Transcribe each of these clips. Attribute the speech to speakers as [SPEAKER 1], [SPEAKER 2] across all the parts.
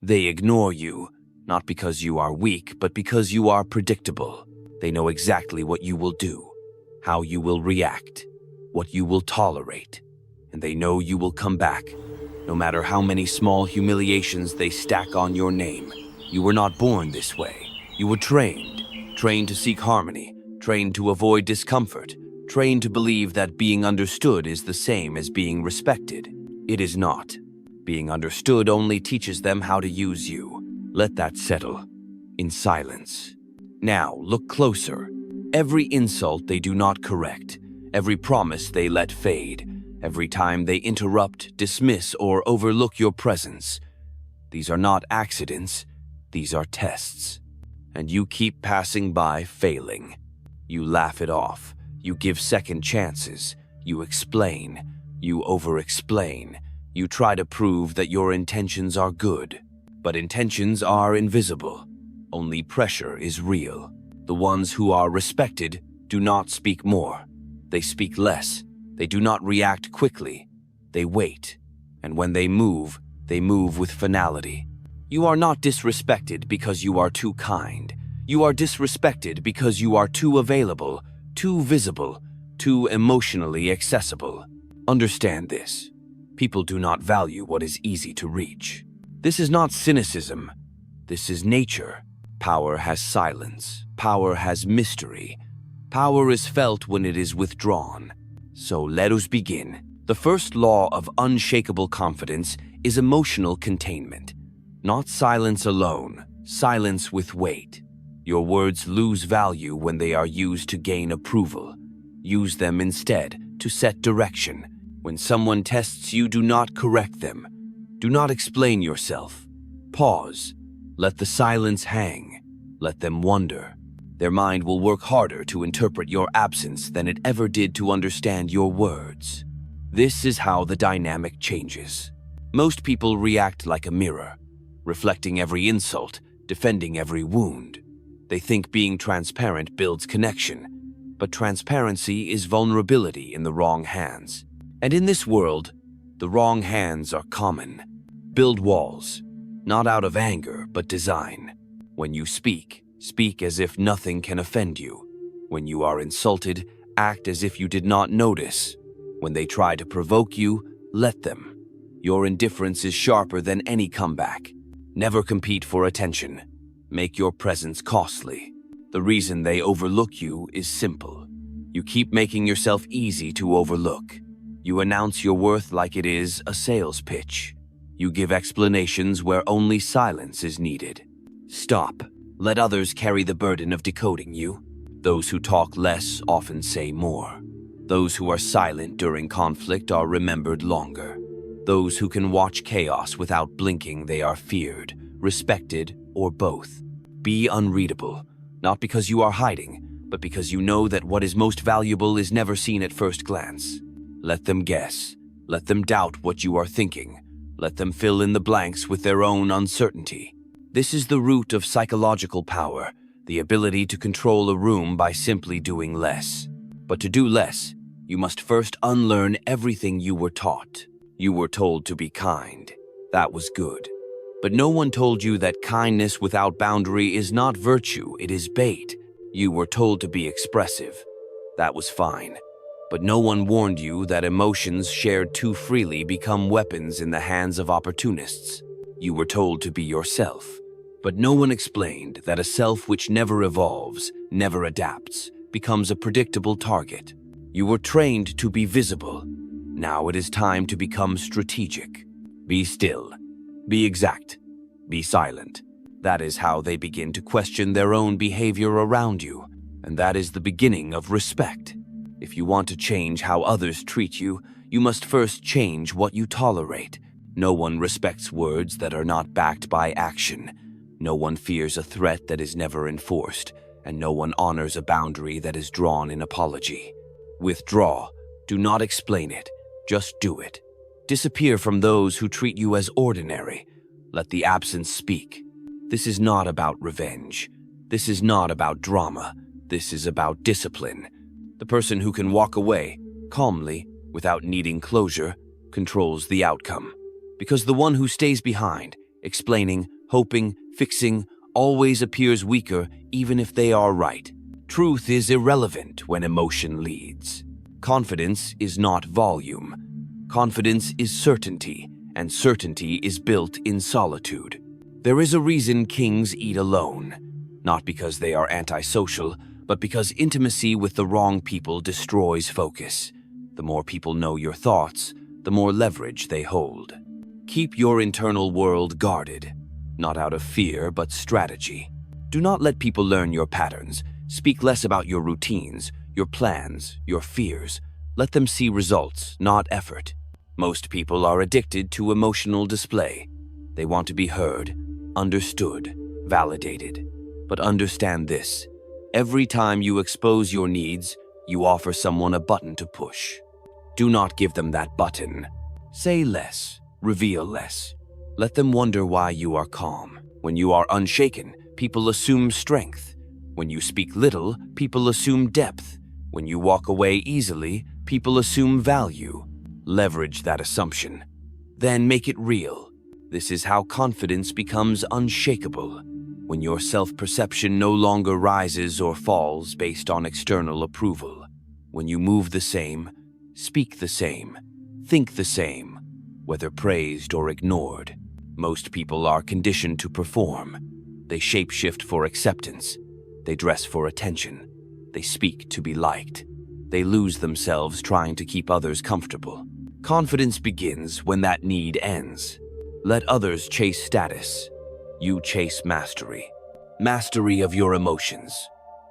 [SPEAKER 1] They ignore you, not because you are weak, but because you are predictable. They know exactly what you will do, how you will react, what you will tolerate, and they know you will come back, no matter how many small humiliations they stack on your name. You were not born this way. You were trained to seek harmony, trained to avoid discomfort, trained to believe that being understood is the same as being respected. It is not. Being understood only teaches them how to use you. Let that settle in silence. Now, look closer. Every insult they do not correct, every promise they let fade, every time they interrupt, dismiss, or overlook your presence. These are not accidents, these are tests. And you keep passing by, failing. You laugh it off, you give second chances, you explain, you over-explain, you try to prove that your intentions are good. But intentions are invisible. Only pressure is real. The ones who are respected do not speak more. They speak less. They do not react quickly. They wait. And when they move with finality. You are not disrespected because you are too kind. You are disrespected because you are too available, too visible, too emotionally accessible. Understand this. People do not value what is easy to reach. This is not cynicism. This is nature. Power has silence. Power has mystery. Power is felt when it is withdrawn. So let us begin. The first law of unshakable confidence is emotional containment. Not silence alone, silence with weight. Your words lose value when they are used to gain approval. Use them instead to set direction. When someone tests you, do not correct them. Do not explain yourself. Pause. Let the silence hang. Let them wonder. Their mind will work harder to interpret your absence than it ever did to understand your words. This is how the dynamic changes. Most people react like a mirror, reflecting every insult, defending every wound. They think being transparent builds connection, but transparency is vulnerability in the wrong hands. And in this world, the wrong hands are common. Build walls, not out of anger, but design. When you speak, speak as if nothing can offend you. When you are insulted, act as if you did not notice. When they try to provoke you, let them. Your indifference is sharper than any comeback. Never compete for attention. Make your presence costly. The reason they overlook you is simple. You keep making yourself easy to overlook. You announce your worth like it is a sales pitch. You give explanations where only silence is needed. Stop. Let others carry the burden of decoding you. Those who talk less often say more. Those who are silent during conflict are remembered longer. Those who can watch chaos without blinking, they are feared, respected, or both. Be unreadable, not because you are hiding, but because you know that what is most valuable is never seen at first glance. Let them guess. Let them doubt what you are thinking. Let them fill in the blanks with their own uncertainty. This is the root of psychological power, the ability to control a room by simply doing less. But to do less, you must first unlearn everything you were taught. You were told to be kind. That was good. But no one told you that kindness without boundary is not virtue, it is bait. You were told to be expressive. That was fine. But no one warned you that emotions shared too freely become weapons in the hands of opportunists. You were told to be yourself. But no one explained that a self which never evolves, never adapts, becomes a predictable target. You were trained to be visible. Now it is time to become strategic. Be still. Be exact. Be silent. That is how they begin to question their own behavior around you, and that is the beginning of respect. If you want to change how others treat you, you must first change what you tolerate. No one respects words that are not backed by action. No one fears a threat that is never enforced, and no one honors a boundary that is drawn in apology. Withdraw. Do not explain it. Just do it. Disappear from those who treat you as ordinary. Let the absence speak. This is not about revenge. This is not about drama. This is about discipline. The person who can walk away, calmly, without needing closure, controls the outcome. Because the one who stays behind Explaining, hoping, fixing always appears weaker even if they are right. Truth is irrelevant when emotion leads. Confidence is not volume. Confidence is certainty, and certainty is built in solitude. There is a reason kings eat alone, not because they are antisocial, but because intimacy with the wrong people destroys focus. The more people know your thoughts, the more leverage they hold. Keep your internal world guarded, not out of fear but strategy. Do not let people learn your patterns. Speak less about your routines, your plans, your fears. Let them see results, not effort. Most people are addicted to emotional display. They want to be heard, understood, validated. But understand this: every time you expose your needs, you offer someone a button to push. Do not give them that button. Say less, reveal less. Let them wonder why you are calm. When you are unshaken, people assume strength. When you speak little, people assume depth. When you walk away easily, people assume value. Leverage that assumption. Then make it real. This is how confidence becomes unshakable. When your self-perception no longer rises or falls based on external approval. When you move the same, speak the same, think the same, whether praised or ignored. Most people are conditioned to perform. They shapeshift for acceptance. They dress for attention. They speak to be liked. They lose themselves trying to keep others comfortable. Confidence begins when that need ends. Let others chase status. You chase mastery. Mastery of your emotions.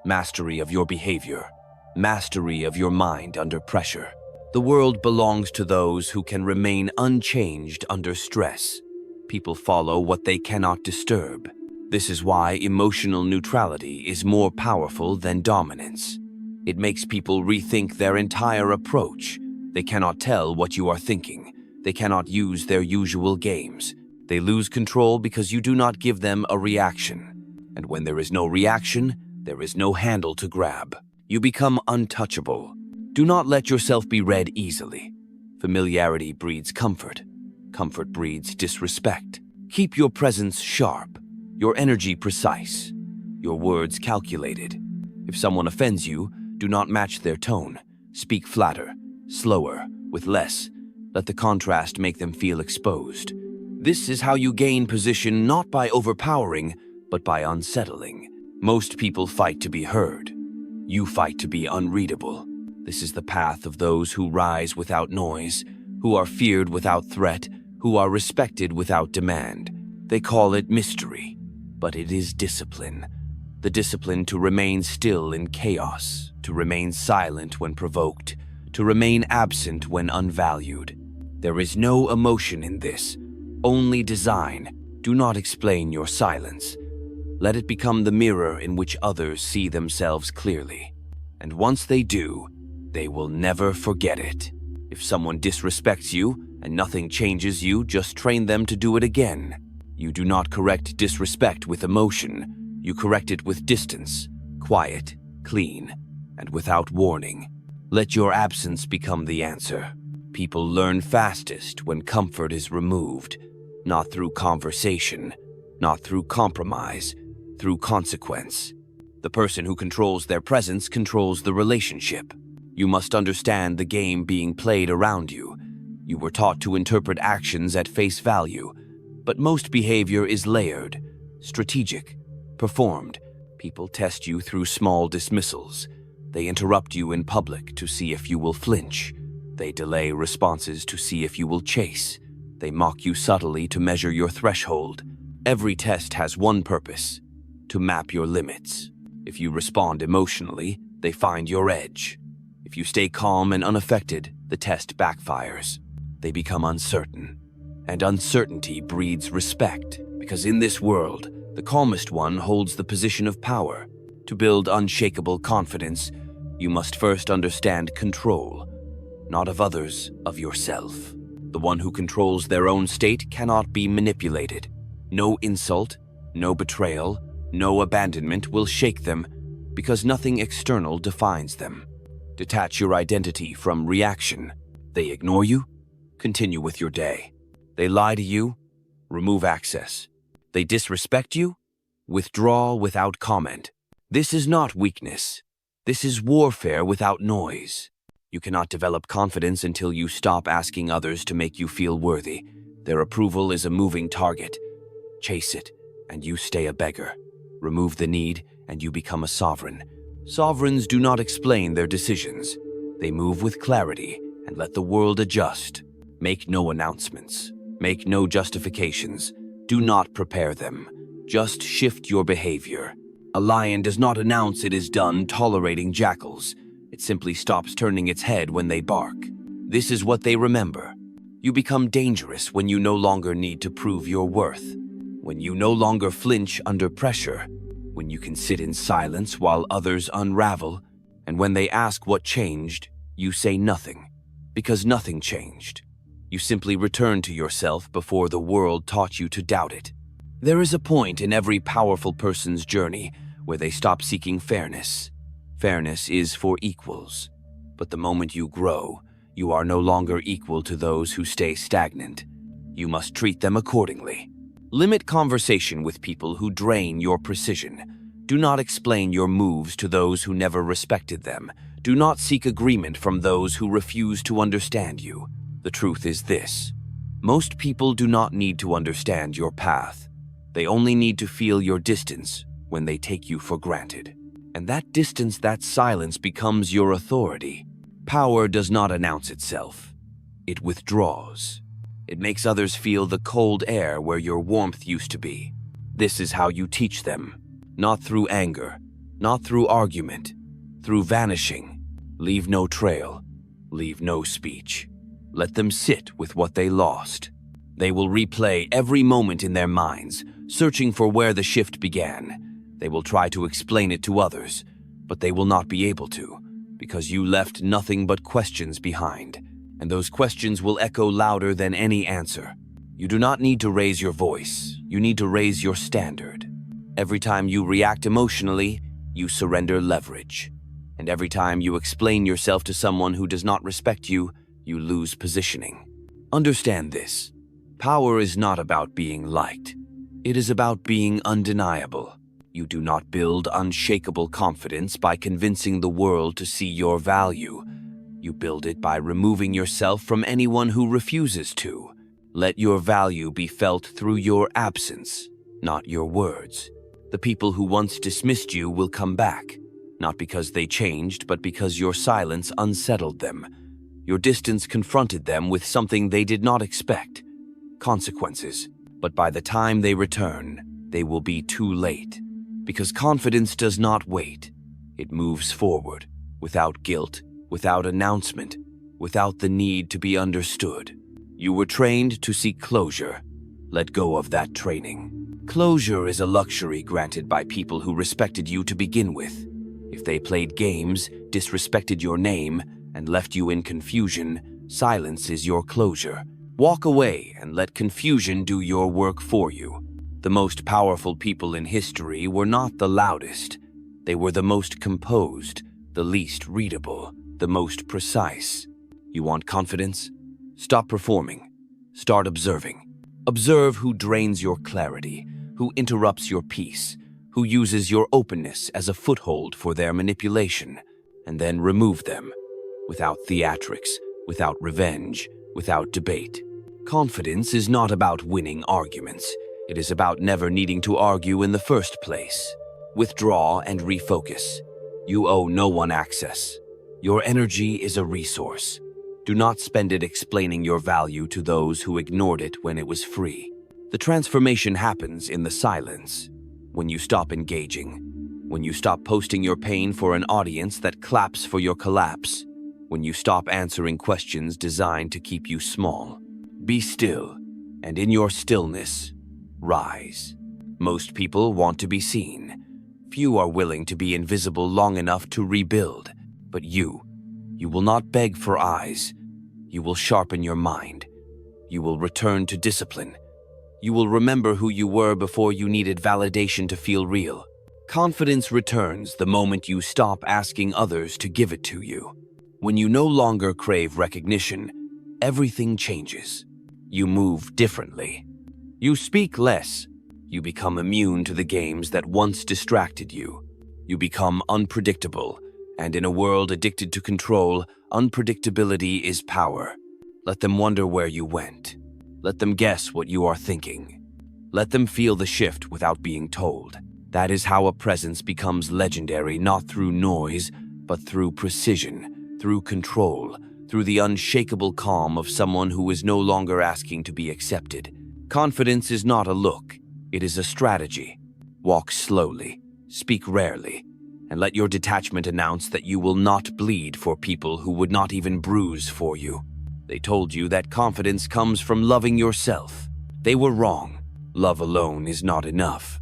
[SPEAKER 1] Mastery of your behavior. Mastery of your mind under pressure. The world belongs to those who can remain unchanged under stress. People follow what they cannot disturb. This is why emotional neutrality is more powerful than dominance. It makes people rethink their entire approach. They cannot tell what you are thinking. They cannot use their usual games. They lose control because you do not give them a reaction. And when there is no reaction, there is no handle to grab. You become untouchable. Do not let yourself be read easily. Familiarity breeds comfort. Comfort breeds disrespect. Keep your presence sharp, your energy precise, your words calculated. If someone offends you, do not match their tone. Speak flatter, slower, with less. Let the contrast make them feel exposed. This is how you gain position, not by overpowering, but by unsettling. Most people fight to be heard. You fight to be unreadable. This is the path of those who rise without noise, who are feared without threat, who are respected without demand. They call it mystery, but it is discipline. The discipline to remain still in chaos, to remain silent when provoked, to remain absent when unvalued. There is no emotion in this, only design. Do not explain your silence. Let it become the mirror in which others see themselves clearly. And once they do, they will never forget it. If someone disrespects you and nothing changes you, just train them to do it again. You do not correct disrespect with emotion. You correct it with distance, quiet, clean, and without warning. Let your absence become the answer. People learn fastest when comfort is removed, not through conversation, not through compromise, through consequence. The person who controls their presence controls the relationship. You must understand the game being played around you. You were taught to interpret actions at face value, but most behavior is layered, strategic, performed. People test you through small dismissals. They interrupt you in public to see if you will flinch. They delay responses to see if you will chase. They mock you subtly to measure your threshold. Every test has one purpose: to map your limits. If you respond emotionally, they find your edge. If you stay calm and unaffected, the test backfires. They become uncertain. And uncertainty breeds respect, because in this world, the calmest one holds the position of power. To build unshakable confidence, you must first understand control, not of others, of yourself. The one who controls their own state cannot be manipulated. No insult, no betrayal, no abandonment will shake them, because nothing external defines them. Detach your identity from reaction. They ignore you? Continue with your day. They lie to you? Remove access. They disrespect you? Withdraw without comment. This is not weakness. This is warfare without noise. You cannot develop confidence until you stop asking others to make you feel worthy. Their approval is a moving target. Chase it, and you stay a beggar. Remove the need, and you become a sovereign. Sovereigns do not explain their decisions. They move with clarity and let the world adjust. Make no announcements. Make no justifications. Do not prepare them. Just shift your behavior. A lion does not announce it is done tolerating jackals. It simply stops turning its head when they bark. This is what they remember. You become dangerous when you no longer need to prove your worth. When you no longer flinch under pressure. When you can sit in silence while others unravel. And when they ask what changed, you say nothing. Because nothing changed. You simply return to yourself before the world taught you to doubt it. There is a point in every powerful person's journey where they stop seeking fairness. Fairness is for equals. But the moment you grow, you are no longer equal to those who stay stagnant. You must treat them accordingly. Limit conversation with people who drain your precision. Do not explain your moves to those who never respected them. Do not seek agreement from those who refuse to understand you. The truth is this: most people do not need to understand your path. They only need to feel your distance when they take you for granted. And that distance, that silence, becomes your authority. Power does not announce itself. It withdraws. It makes others feel the cold air where your warmth used to be. This is how you teach them. Not through anger, not through argument, through vanishing. Leave no trail, leave no speech. Let them sit with what they lost. They will replay every moment in their minds, searching for where the shift began. They will try to explain it to others, but they will not be able to, because you left nothing but questions behind, and those questions will echo louder than any answer. You do not need to raise your voice, you need to raise your standard. Every time you react emotionally, you surrender leverage. And every time you explain yourself to someone who does not respect you, you lose positioning. Understand this. Power is not about being liked. It is about being undeniable. You do not build unshakable confidence by convincing the world to see your value. You build it by removing yourself from anyone who refuses to. Let your value be felt through your absence, not your words. The people who once dismissed you will come back, not because they changed, but because your silence unsettled them. Your distance confronted them with something they did not expect, consequences. But by the time they return, they will be too late. Because confidence does not wait. It moves forward, without guilt, without announcement, without the need to be understood. You were trained to seek closure. Let go of that training. Closure is a luxury granted by people who respected you to begin with. If they played games, disrespected your name, and left you in confusion, silence is your closure. Walk away and let confusion do your work for you. The most powerful people in history were not the loudest. They were the most composed, the least readable, the most precise. You want confidence? Stop performing. Start observing. Observe who drains your clarity, who interrupts your peace, who uses your openness as a foothold for their manipulation, and then remove them, without theatrics, without revenge, without debate. Confidence is not about winning arguments. It is about never needing to argue in the first place. Withdraw and refocus. You owe no one access. Your energy is a resource. Do not spend it explaining your value to those who ignored it when it was free. The transformation happens in the silence. When you stop engaging. When you stop posting your pain for an audience that claps for your collapse. When you stop answering questions designed to keep you small. Be still, and in your stillness, rise. Most people want to be seen. Few are willing to be invisible long enough to rebuild. But you will not beg for eyes. You will sharpen your mind. You will return to discipline. You will remember who you were before you needed validation to feel real. Confidence returns the moment you stop asking others to give it to you. When you no longer crave recognition, everything changes. You move differently. You speak less. You become immune to the games that once distracted you. You become unpredictable, and in a world addicted to control, unpredictability is power. Let them wonder where you went. Let them guess what you are thinking. Let them feel the shift without being told. That is how a presence becomes legendary, not through noise, but through precision, through control, through the unshakable calm of someone who is no longer asking to be accepted. Confidence is not a look, it is a strategy. Walk slowly, speak rarely, and let your detachment announce that you will not bleed for people who would not even bruise for you. They told you that confidence comes from loving yourself. They were wrong. Love alone is not enough.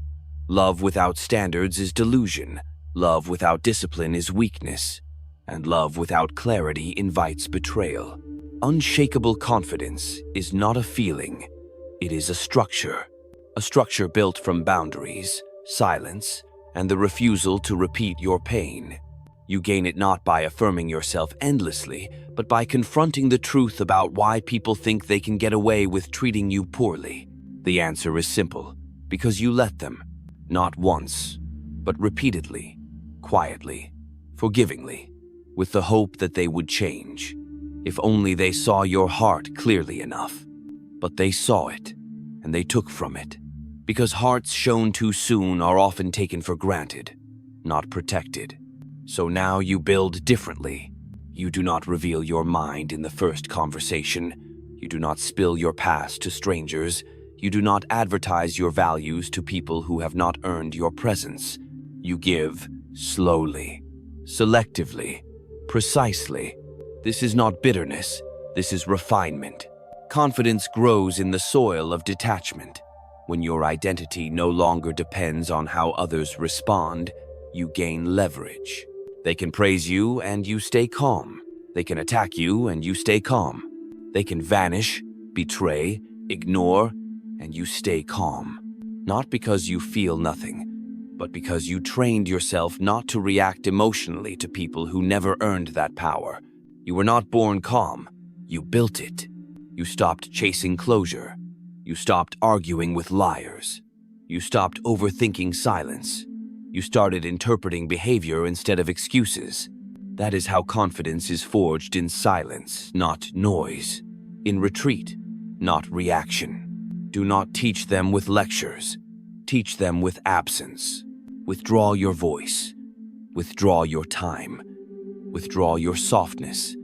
[SPEAKER 1] Love without standards is delusion. Love without discipline is weakness. And love without clarity invites betrayal. Unshakable confidence is not a feeling. It is a structure built from boundaries, silence, and the refusal to repeat your pain. You gain it not by affirming yourself endlessly, but by confronting the truth about why people think they can get away with treating you poorly. The answer is simple, because you let them, not once, but repeatedly, quietly, forgivingly, with the hope that they would change, if only they saw your heart clearly enough. But they saw it, and they took from it, because hearts shown too soon are often taken for granted, not protected. So now you build differently. You do not reveal your mind in the first conversation. You do not spill your past to strangers. You do not advertise your values to people who have not earned your presence. You give slowly, selectively, precisely. This is not bitterness. This is refinement. Confidence grows in the soil of detachment. When your identity no longer depends on how others respond, you gain leverage. They can praise you and you stay calm. They can attack you and you stay calm. They can vanish, betray, ignore, and you stay calm. Not because you feel nothing, but because you trained yourself not to react emotionally to people who never earned that power. You were not born calm. You built it. You stopped chasing closure. You stopped arguing with liars. You stopped overthinking silence. You started interpreting behavior instead of excuses. That is how confidence is forged in silence, not noise. In retreat, not reaction. Do not teach them with lectures. Teach them with absence. Withdraw your voice. Withdraw your time. Withdraw your softness.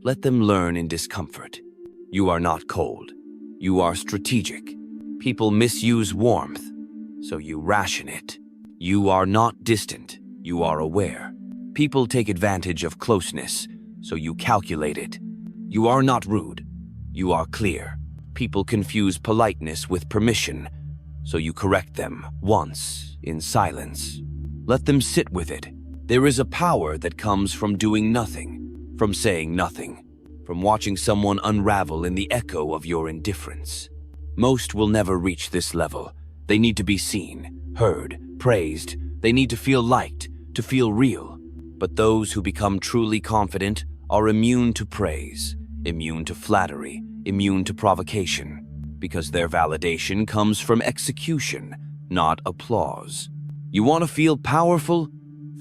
[SPEAKER 1] Let them learn in discomfort. You are not cold. You are strategic. People misuse warmth, so you ration it. You are not distant. You are aware. People take advantage of closeness, so you calculate it. You are not rude. You are clear. People confuse politeness with permission, so you correct them once in silence. Let them sit with it. There is a power that comes from doing nothing, from saying nothing, from watching someone unravel in the echo of your indifference. Most will never reach this level. They need to be seen, heard, praised. They need to feel liked, to feel real. But those who become truly confident are immune to praise, immune to flattery, immune to provocation, because their validation comes from execution, not applause. You want to feel powerful?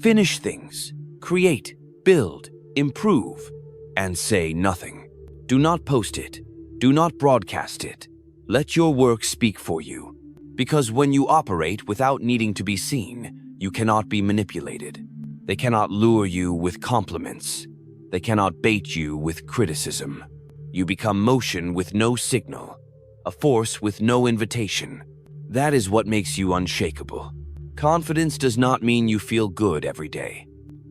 [SPEAKER 1] Finish things, create, build, improve, and say nothing. Do not post it. Do not broadcast it. Let your work speak for you. Because when you operate without needing to be seen, you cannot be manipulated. They cannot lure you with compliments. They cannot bait you with criticism. You become motion with no signal, a force with no invitation. That is what makes you unshakable. Confidence does not mean you feel good every day.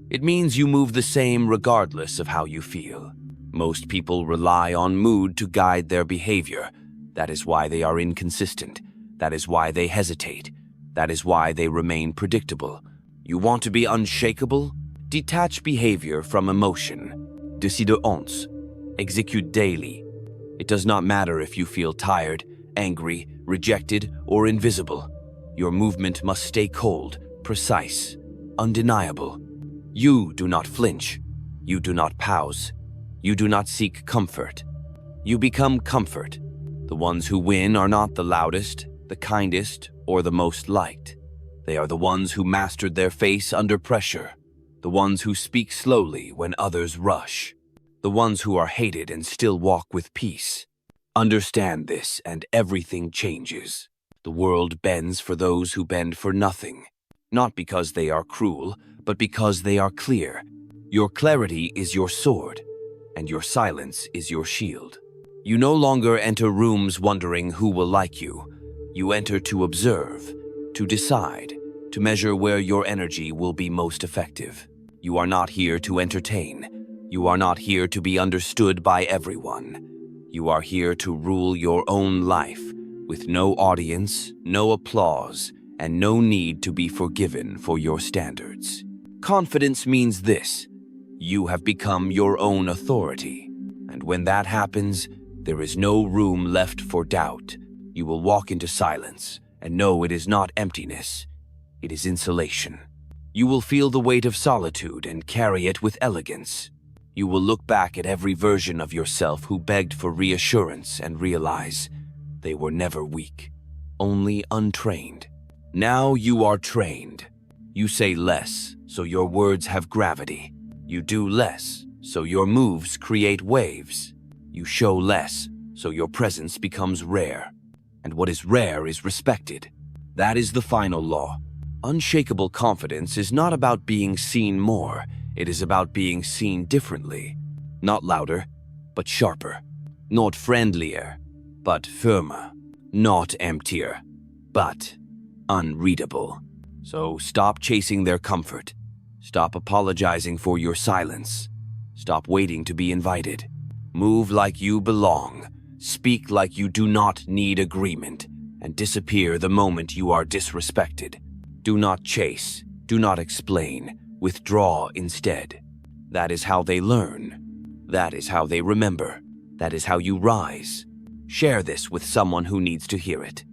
[SPEAKER 1] It means you move the same regardless of how you feel. Most people rely on mood to guide their behavior. That is why they are inconsistent. That is why they hesitate. That is why they remain predictable. You want to be unshakable? Detach behavior from emotion. Décidez. Execute daily. It does not matter if you feel tired, angry, rejected, or invisible. Your movement must stay cold, precise, undeniable. You do not flinch. You do not pause. You do not seek comfort. You become comfort. The ones who win are not the loudest, the kindest, or the most liked. They are the ones who mastered their face under pressure, the ones who speak slowly when others rush, the ones who are hated and still walk with peace. Understand this, and everything changes. The world bends for those who bend for nothing, not because they are cruel, but because they are clear. Your clarity is your sword, and your silence is your shield. You no longer enter rooms wondering who will like you. You enter to observe, to decide, to measure where your energy will be most effective. You are not here to entertain. You are not here to be understood by everyone. You are here to rule your own life, with no audience, no applause, and no need to be forgiven for your standards. Confidence means this: you have become your own authority. And when that happens, there is no room left for doubt. You will walk into silence and know it is not emptiness, it is insulation. You will feel the weight of solitude and carry it with elegance. You will look back at every version of yourself who begged for reassurance and realize they were never weak, only untrained. Now you are trained. You say less, so your words have gravity. You do less, so your moves create waves. You show less, so your presence becomes rare. And what is rare is respected. That is the final law. Unshakable confidence is not about being seen more. It is about being seen differently. Not louder, but sharper. Not friendlier, but firmer. Not emptier, but unreadable. So stop chasing their comfort. Stop apologizing for your silence. Stop waiting to be invited. Move like you belong. Speak like you do not need agreement. And disappear the moment you are disrespected. Do not chase. Do not explain. Withdraw instead. That is how they learn. That is how they remember. That is how you rise. Share this with someone who needs to hear it.